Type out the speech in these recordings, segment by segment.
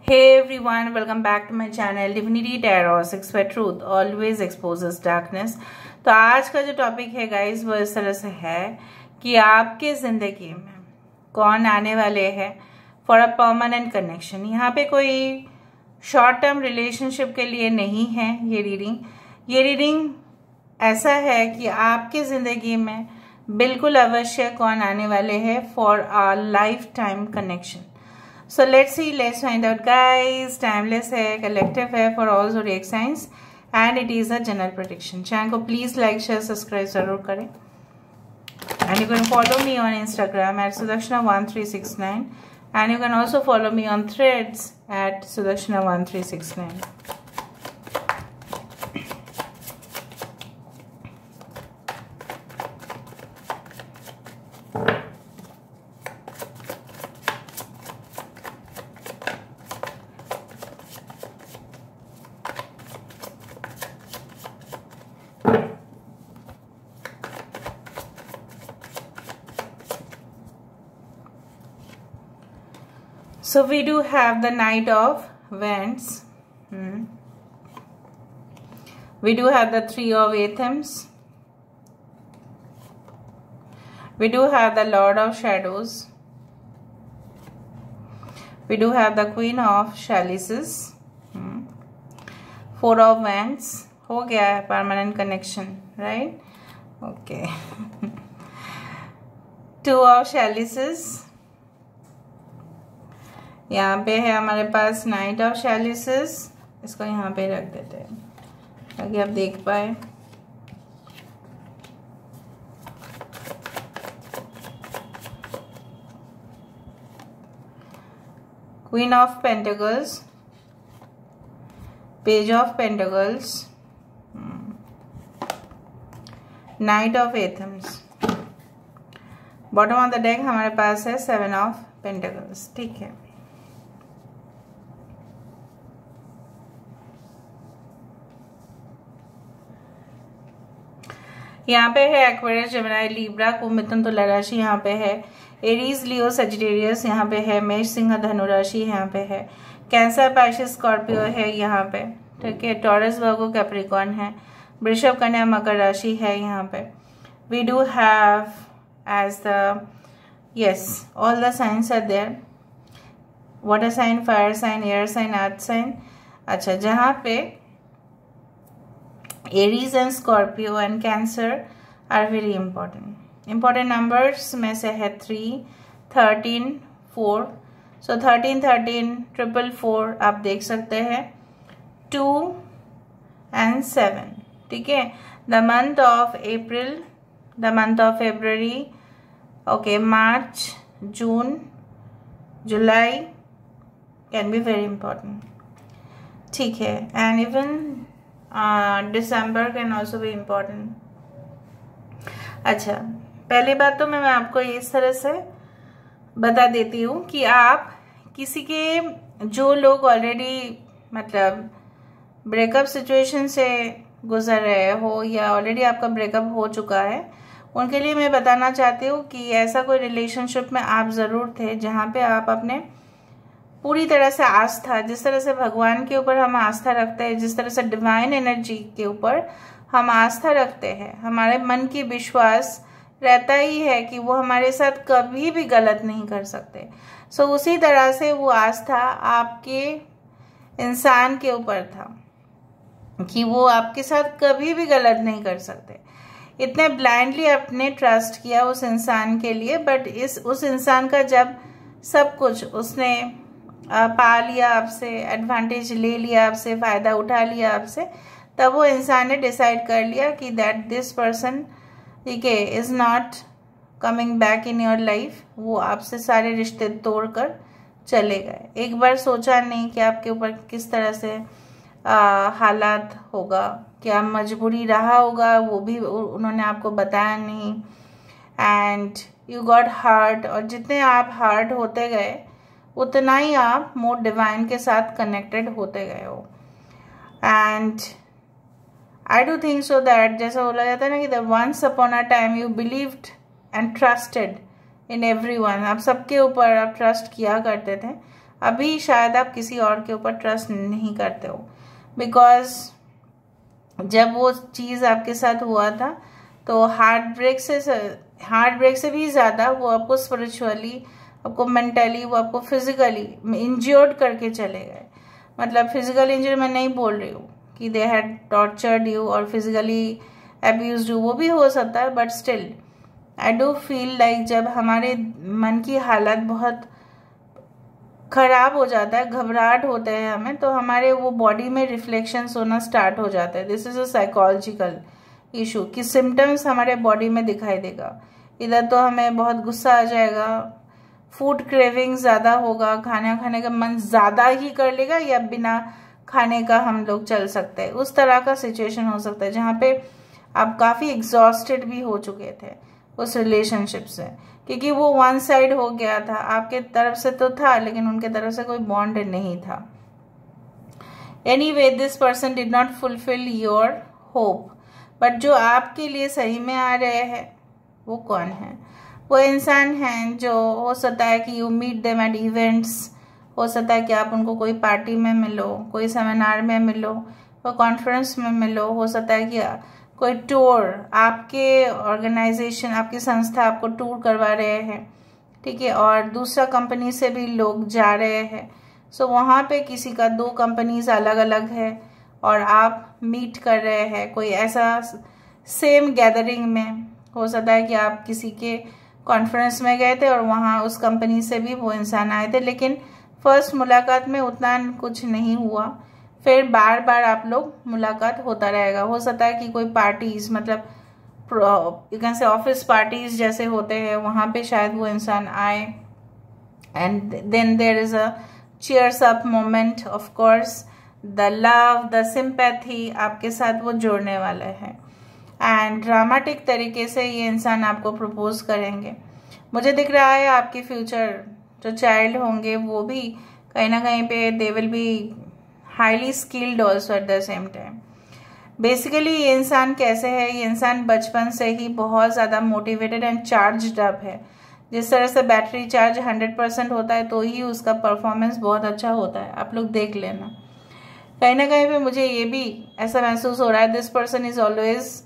Hey everyone, welcome back to my channel Divinity Tarot 6 where truth always exposes darkness। तो आज का जो topic है गाइस वो इस तरह से है कि आपके जिंदगी में कौन आने वाले हैं फॉर अ परमानेंट कनेक्शन। यहाँ पे कोई शॉर्ट टर्म रिलेशनशिप के लिए नहीं है ये रीडिंग ऐसा है कि आपके जिंदगी में बिल्कुल अवश्य कौन आने वाले हैं for a lifetime connection. So let's see, let's find out guys। Timeless है, कलेक्टिव है for all zodiac signs and it is a general prediction. Channel को प्लीज़ लाइक शेयर सब्सक्राइब जरूर करें and you can follow me on Instagram at Sudakshana1369 and you can also follow me on Threads at Sudakshana1369। So we do have the Knight of Wands. We do have the Three of Anthems. We do have the Lord of Shadows. We do have the Queen of Chalices. Four of Wands. हो गया है permanent connection, right? Okay. Two of Chalices. यहाँ पे है हमारे पास night of शैलिसेस। इसको यहाँ पे रख देते हैं ताकि आप देख पाए। Queen of pentacles, page of pentacles, knight of athames. Bottom of the deck हमारे पास है सेवन ऑफ पेंटिकल्स। ठीक है, यहाँ पे है एक्वेरियस, जेमिनी, लिब्रा, कुंभ, मिथुन, तुला राशि यहाँ पे है। एरीज, लियो, सजिटेरियस यहाँ पे है। मेष, सिंह, धनु राशि यहाँ पे है। कैंसर, पाइसेस, स्कॉर्पियो है यहाँ पे। ठीक है, टॉरस, वर्गो, कैप्रिकॉर्न है। वृषभ, कन्या, मकर राशि है यहाँ पे। We do have as the yes all the signs are there. Water sign, fire sign, air sign, earth sign. अच्छा, जहाँ पे Aries and Scorpio and Cancer are very important. Important numbers में से है 3, 13, 4. So 13, 13, 444 आप देख सकते हैं 2 and 7. ठीक है, the month of April, the month of February, okay, March, June, July can be very important. ठीक है, and even December can also be important। अच्छा, पहली बात तो मैं आपको इस तरह से बता देती हूँ कि आप किसी के जो लोग ऑलरेडी मतलब ब्रेकअप सिचुएशन से गुजर रहे हो या ऑलरेडी आपका ब्रेकअप हो चुका है, उनके लिए मैं बताना चाहती हूँ कि ऐसा कोई रिलेशनशिप में आप ज़रूर थे जहाँ पे आप अपने पूरी तरह से आस्था, जिस तरह से भगवान के ऊपर हम आस्था रखते हैं, जिस तरह से डिवाइन एनर्जी के ऊपर हम आस्था रखते हैं, हमारे मन की विश्वास रहता ही है कि वो हमारे साथ कभी भी गलत नहीं कर सकते। सो उसी तरह से वो आस्था आपके इंसान के ऊपर था कि वो आपके साथ कभी भी गलत नहीं कर सकते। इतने ब्लाइंडली आपने ट्रस्ट किया उस इंसान के लिए, बट उस इंसान का जब सब कुछ उसने पा लिया आपसे, एडवांटेज ले लिया आपसे, फ़ायदा उठा लिया आपसे, तब वो इंसान ने डिसाइड कर लिया कि दैट दिस पर्सन ठीक है is not coming back in your life. वो आपसे सारे रिश्ते तोड़कर चले गए। एक बार सोचा नहीं कि आपके ऊपर किस तरह से हालात होगा, क्या मजबूरी रहा होगा, वो भी उन्होंने आपको बताया नहीं। एंड यू गॉट हर्ट, और जितने आप हर्ट होते गए उतना ही आप मोर डिवाइन के साथ कनेक्टेड होते गए हो। And I do think so that जैसा बोला जाता है ना कि the ones upon a time you believed and trusted in everyone, आप सबके ऊपर आप ट्रस्ट किया करते थे, अभी शायद आप किसी और के ऊपर ट्रस्ट नहीं करते हो, बिकॉज जब वो चीज़ आपके साथ हुआ था तो हार्ट ब्रेक से भी ज़्यादा वो आपको स्पिरिचुअली, आपको मेंटली, वो आपको फिजिकली इंज्योर्ड करके चले गए। मतलब फिजिकल इंजरी मैं नहीं बोल रही हूँ कि दे हैड टॉर्चर्ड यू और फिजिकली अब्यूज्ड यू, वो भी हो सकता है, but still I do feel like जब हमारे मन की हालत बहुत खराब हो जाता है, घबराहट होते हैं हमें, तो हमारे वो बॉडी में रिफ्लेक्शंस होना स्टार्ट हो जाता है। This is a psychological issue कि सिम्टम्स हमारे बॉडी में दिखाई देगा। इधर तो हमें बहुत गुस्सा आ जाएगा, फूड क्रेविंग ज़्यादा होगा, खाना खाने का मन ज़्यादा ही कर लेगा, या बिना खाने का हम लोग चल सकते हैं। उस तरह का सिचुएशन हो सकता है जहाँ पे आप काफ़ी एग्जॉस्टेड भी हो चुके थे उस रिलेशनशिप से, क्योंकि वो वन साइड हो गया था। आपके तरफ से तो था लेकिन उनके तरफ से कोई बॉन्ड नहीं था। Anyway, this person did not fulfil your hope, but जो आपके लिए सही में आ रहे हैं वो कौन है? वो इंसान हैं जो हो सकता है कि you meet them at events, हो सकता है कि आप उनको कोई पार्टी में मिलो, कोई सेमिनार में मिलो, कोई कॉन्फ्रेंस में मिलो, हो सकता है कि कोई टूर, आपके ऑर्गेनाइजेशन, आपकी संस्था आपको टूर करवा रहे हैं, ठीक है, और दूसरा कंपनी से भी लोग जा रहे हैं। सो वहाँ पे किसी का 2 कंपनीज अलग अलग है और आप मीट कर रहे हैं कोई ऐसा सेम गैदरिंग में। हो सकता है कि आप किसी के कॉन्फ्रेंस में गए थे और वहाँ उस कंपनी से भी वो इंसान आए थे, लेकिन फर्स्ट मुलाकात में उतना कुछ नहीं हुआ, फिर बार बार आप लोग मुलाकात होता रहेगा। हो सकता है कि कोई पार्टीज, मतलब you can say office parties जैसे होते हैं, वहाँ पे शायद वो इंसान आए, and then there is a cheers up moment, of course the love, the sympathy आपके साथ वो जोड़ने वाला है, एंड ड्रामेटिक तरीके से ये इंसान आपको प्रपोज करेंगे। मुझे दिख रहा है आपके फ्यूचर जो चाइल्ड होंगे वो भी कहीं ना कहीं पे they will be highly skilled also at the same time. Basically ये इंसान कैसे है? ये इंसान बचपन से ही बहुत ज़्यादा मोटिवेटेड एंड चार्ज्ड अप है। जिस तरह से बैटरी चार्ज 100% होता है तो ही उसका परफॉर्मेंस बहुत अच्छा होता है। आप लोग देख लेना, कहीं ना कहीं पे मुझे ये भी ऐसा महसूस हो रहा है, this person is always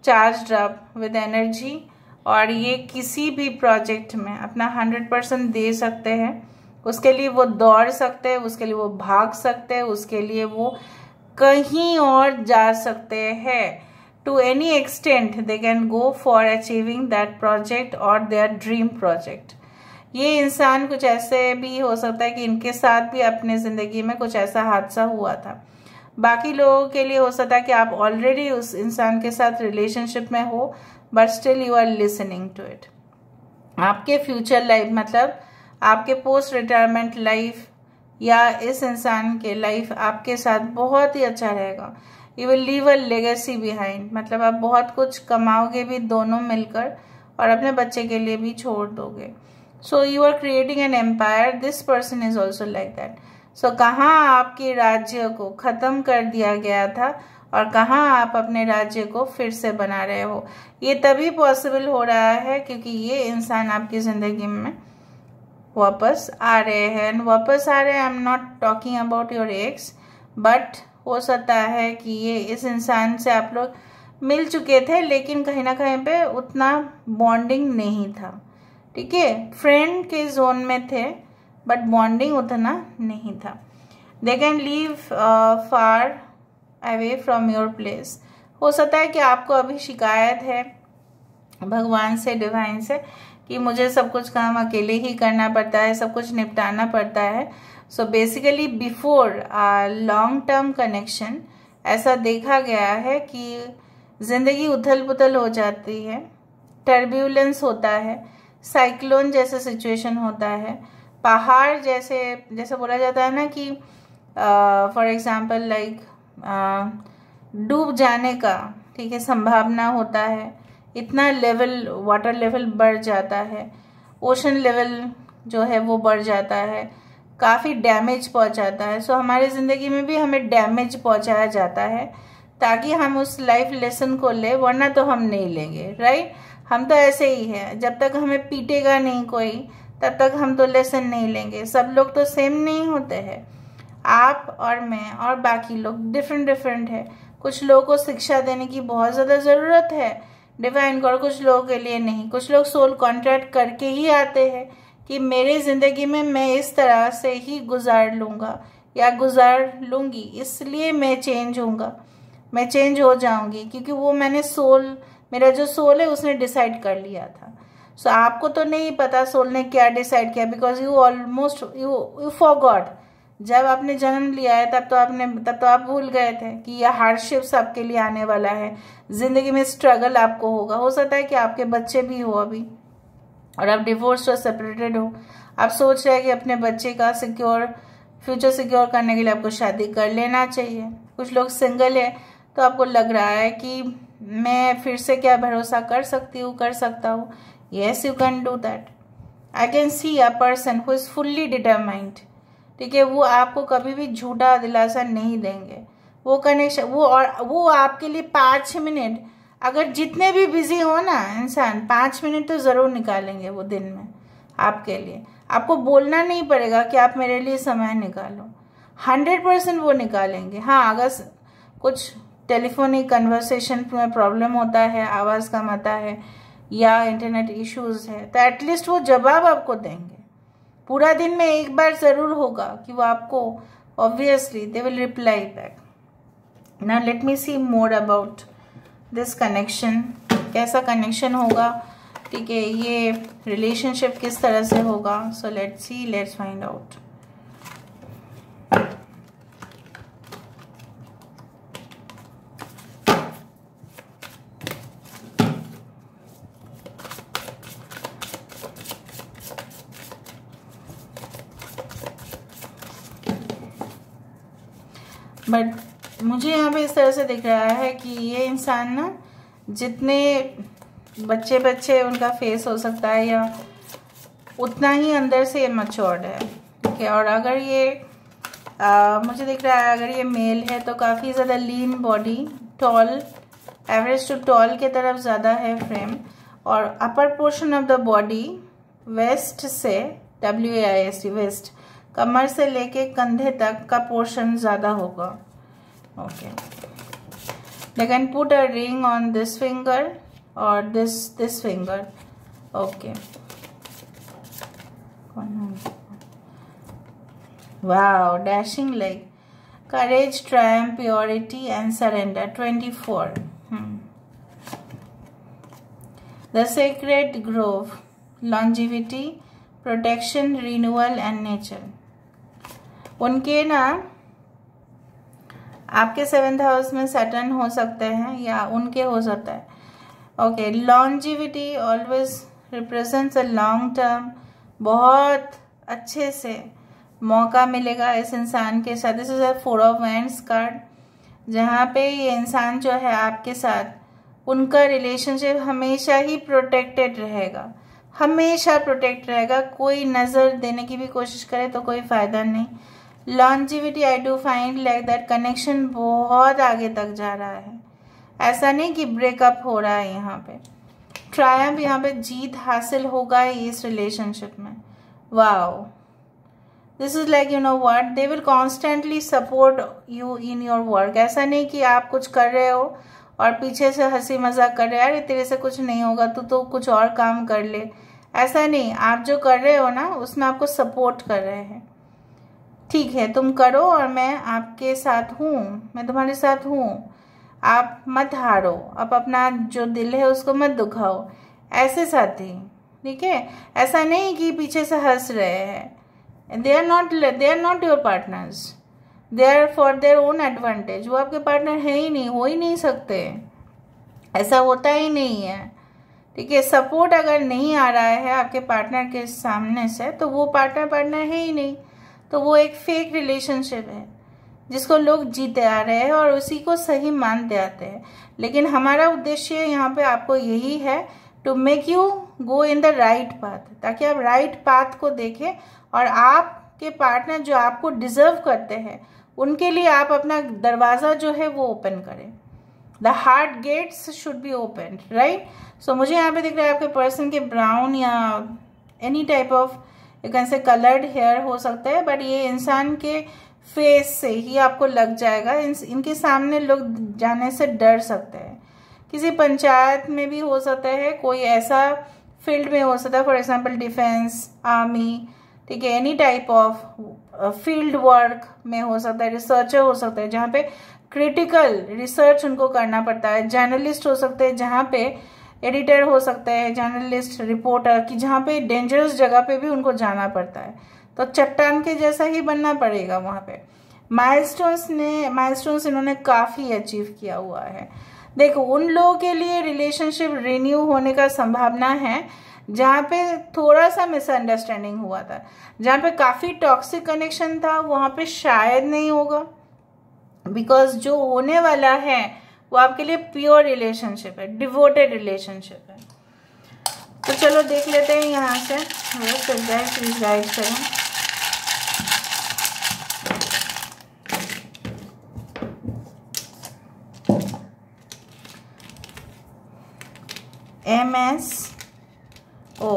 charged up with energy, और ये किसी भी प्रोजेक्ट में अपना 100% दे सकते हैं। उसके लिए वो दौड़ सकते हैं, उसके लिए वो भाग सकते हैं, उसके लिए वो कहीं और जा सकते हैं। To any extent they can go for achieving that project और देयर ड्रीम प्रोजेक्ट। ये इंसान कुछ ऐसे भी हो सकता है कि इनके साथ भी अपने ज़िंदगी में कुछ ऐसा हादसा हुआ था। बाकी लोगों के लिए हो सकता है कि आप ऑलरेडी उस इंसान के साथ रिलेशनशिप में हो, but still you are listening to it. आपके फ्यूचर लाइफ, मतलब आपके पोस्ट रिटायरमेंट लाइफ या इस इंसान के लाइफ आपके साथ बहुत ही अच्छा रहेगा। You will leave a legacy behind, मतलब आप बहुत कुछ कमाओगे भी दोनों मिलकर और अपने बच्चे के लिए भी छोड़ दोगे। So you are creating an empire, this person is also like that. So कहाँ आपके राज्य को खत्म कर दिया गया था और कहाँ आप अपने राज्य को फिर से बना रहे हो, ये तभी पॉसिबल हो रहा है क्योंकि ये इंसान आपकी ज़िंदगी में वापस आ रहे हैं। एंड वापस आ रहे हैं, I am not talking about your x, but हो सकता है कि ये इस इंसान से आप लोग मिल चुके थे लेकिन कहीं ना कहीं पे उतना बॉन्डिंग नहीं था, ठीक है, फ्रेंड के जोन में थे बट बॉन्डिंग उतना नहीं था। They can leave far away from your place. हो सकता है कि आपको अभी शिकायत है भगवान से, डिवाइन से, कि मुझे सब कुछ काम अकेले ही करना पड़ता है, सब कुछ निपटाना पड़ता है। So basically before long term connection ऐसा देखा गया है कि ज़िंदगी उथल पुथल हो जाती है, टर्ब्यूलेंस होता है, साइक्लोन जैसे सिचुएशन होता है, पहाड़ जैसे बोला जाता है ना कि फॉर एग्जांपल लाइक डूब जाने का, ठीक है, संभावना होता है। इतना लेवल, वाटर लेवल बढ़ जाता है, ओशन लेवल जो है वो बढ़ जाता है, काफ़ी डैमेज पहुंचाता है। सो हमारी ज़िंदगी में भी हमें डैमेज पहुंचाया जाता है ताकि हम उस लाइफ लेसन को ले, वरना तो हम नहीं लेंगे, राइट। हम तो ऐसे ही हैं, जब तक हमें पीटेगा नहीं कोई तब तक हम तो लेसन नहीं लेंगे। सब लोग तो सेम नहीं होते हैं, आप और मैं और बाकी लोग डिफरेंट डिफरेंट है। कुछ लोगों को शिक्षा देने की बहुत ज़्यादा ज़रूरत है डिवाइन को, और कुछ लोगों के लिए नहीं। कुछ लोग सोल कॉन्ट्रैक्ट करके ही आते हैं कि मेरी ज़िंदगी में मैं इस तरह से ही गुजार लूँगा या गुजार लूँगी, इसलिए मैं चेंज होऊंगा, मैं चेंज हो जाऊंगी, क्योंकि वो मैंने सोल, मेरा जो सोल है उसने डिसाइड कर लिया था। सो आपको तो नहीं पता सोल ने क्या डिसाइड किया, because you almost you forgot. जब आपने जन्म लिया है तब तो आप भूल गए थे कि यह हार्डशिप्स आपके लिए आने वाला है, जिंदगी में स्ट्रगल आपको होगा। हो सकता है कि आपके बच्चे भी हो अभी, और आप डिवोर्स और सेपरेटेड हो। आप सोच रहे हैं कि अपने बच्चे का फ्यूचर सिक्योर करने के लिए आपको शादी कर लेना चाहिए। कुछ लोग सिंगल है तो आपको लग रहा है कि मैं फिर से क्या भरोसा कर सकता हूँ। Yes, you can do that. I can see a person who is fully determined, ठीक है। वो आपको कभी भी झूठा दिलासा नहीं देंगे। वो कनेक्शन वो आपके लिए 5 मिनट, अगर जितने भी बिजी हो ना इंसान, 5 मिनट तो ज़रूर निकालेंगे वो दिन में आपके लिए। आपको बोलना नहीं पड़ेगा कि आप मेरे लिए समय निकालो, 100% वो निकालेंगे। हाँ, अगर कुछ टेलीफोनिक कन्वर्सेशन में प्रॉब्लम होता है, आवाज़ कम आता है या इंटरनेट इश्यूज है, तो एटलीस्ट वो जवाब आपको देंगे। पूरा दिन में एक बार ज़रूर होगा कि वो आपको, obviously they will reply back. Now let me see more about this connection. कैसा कनेक्शन होगा, ठीक है, ये रिलेशनशिप किस तरह से होगा। So let's find out. But मुझे यहाँ पे इस तरह से दिख रहा है कि ये इंसान ना, जितने बच्चे उनका फेस हो सकता है या उतना ही अंदर से ये मैच्योर्ड है, ठीक है। और अगर ये मुझे दिख रहा है, अगर ये मेल है तो काफ़ी ज़्यादा lean body, tall, average to tall के तरफ ज़्यादा है फ्रेम, और upper portion of the body waist से, WAIST वेस्ट, कमर से लेके कंधे तक का पोर्शन ज़्यादा होगा। Okay, they can put a ring on this finger or this finger. Okay. Wow, dashing like courage, triumph, purity and surrender. 24. The sacred grove, longevity, protection, renewal and nature. उनके ना आपके 7th हाउस में Saturn हो सकते हैं या उनके हो सकता है। Okay, longevity always represents a long term. बहुत अच्छे से मौका मिलेगा इस इंसान के साथ। This is a 4 of wands card, जहाँ पे ये इंसान जो है आपके साथ, उनका रिलेशनशिप हमेशा ही प्रोटेक्टेड रहेगा, हमेशा प्रोटेक्ट रहेगा। कोई नज़र देने की भी कोशिश करे तो कोई फ़ायदा नहीं। Longevity, I do find like that connection बहुत आगे तक जा रहा है, ऐसा नहीं कि ब्रेकअप हो रहा है। यहाँ पे ट्रायम्फ, यहाँ पे जीत हासिल होगा ही इस रिलेशनशिप में। Wow, this is like, you know what, they will constantly support you in your work. ऐसा नहीं कि आप कुछ कर रहे हो और पीछे से हंसी मजाक कर रहे हैं, अरे तेरे से कुछ नहीं होगा, तू तो कुछ और काम कर ले। ऐसा नहीं, आप जो कर रहे हो ना उसमें आपको सपोर्ट कर रहे हैं। ठीक है, तुम करो और मैं आपके साथ हूँ, मैं तुम्हारे साथ हूँ, आप मत हारो, आप अपना जो दिल है उसको मत दुखाओ। ऐसे साथी, ठीक है, ऐसा नहीं कि पीछे से हंस रहे हैं। They are not your partners, they are for their own advantage. वो आपके पार्टनर है ही नहीं, हो ही नहीं सकते, ऐसा होता ही नहीं है, ठीक है। सपोर्ट अगर नहीं आ रहा है आपके पार्टनर के सामने से, तो वो पार्टनर है ही नहीं, तो वो एक फेक रिलेशनशिप है जिसको लोग जीते आ रहे हैं और उसी को सही मानते आते हैं। लेकिन हमारा उद्देश्य यहाँ पे आपको यही है, to make you go in the right path, ताकि आप राइट पाथ को देखें और आपके पार्टनर जो आपको डिजर्व करते हैं उनके लिए आप अपना दरवाज़ा जो है वो ओपन करें। The heart gates should be open, right. So मुझे यहाँ पे दिख रहा है आपके पर्सन के ब्राउन या any type of you can say coloured hair हो सकता है, बट ये इंसान के फेस से ही आपको लग जाएगा। इनके सामने लोग जाने से डर सकते हैं। किसी पंचायत में भी हो सकता है, कोई ऐसा फील्ड में हो सकता है, फॉर एग्जांपल डिफेंस, आर्मी, ठीक है, any type of field work में हो सकता है, रिसर्चर हो सकता है जहाँ पे क्रिटिकल रिसर्च उनको करना पड़ता है, जर्नलिस्ट हो सकते हैं जहाँ पे, एडिटर हो सकता है, जर्नलिस्ट, रिपोर्टर, कि जहाँ पे डेंजरस जगह पे भी उनको जाना पड़ता है, तो चट्टान के जैसा ही बनना पड़ेगा वहाँ पे। माइलस्टोन्स इन्होंने काफ़ी अचीव किया हुआ है। देखो, उन लोगों के लिए रिलेशनशिप रिन्यू होने का संभावना है जहाँ पे थोड़ा सा मिसअंडरस्टैंडिंग हुआ था, जहाँ पे काफ़ी टॉक्सिक कनेक्शन था, वहाँ पे शायद नहीं होगा, बिकॉज जो होने वाला है वो आपके लिए प्योर रिलेशनशिप है, डिवोटेड रिलेशनशिप है। तो चलो देख लेते हैं यहाँ से, प्लीज गाइड करें। MSO,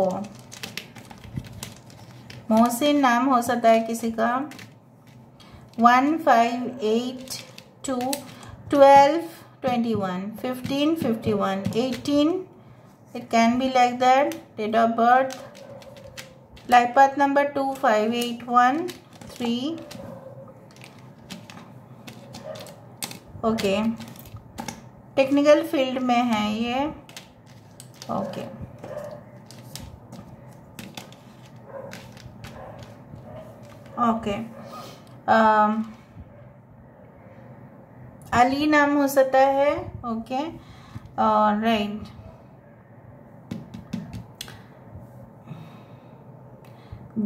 मोहसिन नाम हो सकता है किसी का, 1582 1221 1551 18, it can be like that. Date of birth, life path number 25813, okay, technical field में है ये, ओके। ओके, अली नाम हो सकता है, okay, right.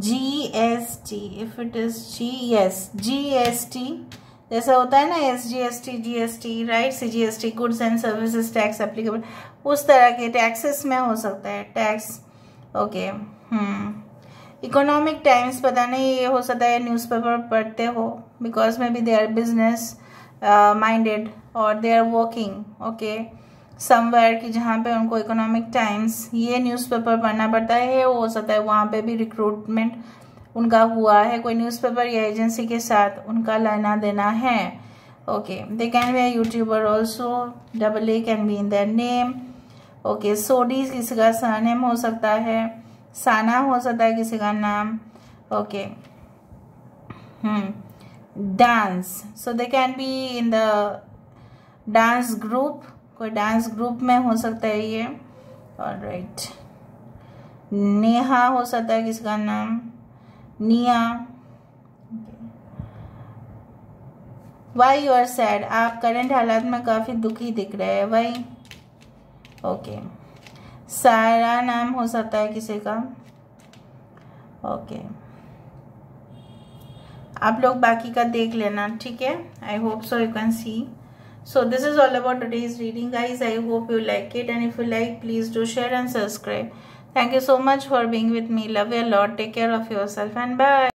GST, if it is yes GST, जैसा होता है ना SGST, GST, right, CGST, goods and services tax applicable, उस तरह के टैक्सेस में हो सकता है टैक्स, ओके। इकोनॉमिक टाइम्स, पता नहीं, ये हो सकता है न्यूज़पेपर पढ़ते हो, because maybe they are business minded और they are working, okay, somewhere, कि जहाँ पे उनको इकोनॉमिक टाइम्स ये न्यूज़पेपर पढ़ना पड़ता है, वो हो सकता है वहाँ पे भी रिक्रूटमेंट उनका हुआ है, कोई न्यूज़पेपर या एजेंसी के साथ उनका लेना देना है, okay. They can be a YouTuber also, AA can be in their name, okay. सोडी किसी का सरनेम हो सकता है, साना हो सकता है किसी का नाम, okay. Dance, so they can be in the dance group, कोई डांस ग्रुप में हो सकता है ये, ऑलराइट। नेहा हो सकता है किसी का नाम, निया। वाई यू आर सैड, आप करंट हालात में काफी दुखी दिख रहे हैं, वाई, ओके। सारा नाम हो सकता है किसी का, ओके। आप लोग बाकी का देख लेना, ठीक है। I hope so you can see. So this is all about today's reading, guys. I hope you like it, and if you like, please do share and subscribe. Thank you so much for being with me. Love you a lot. Take care of yourself and bye.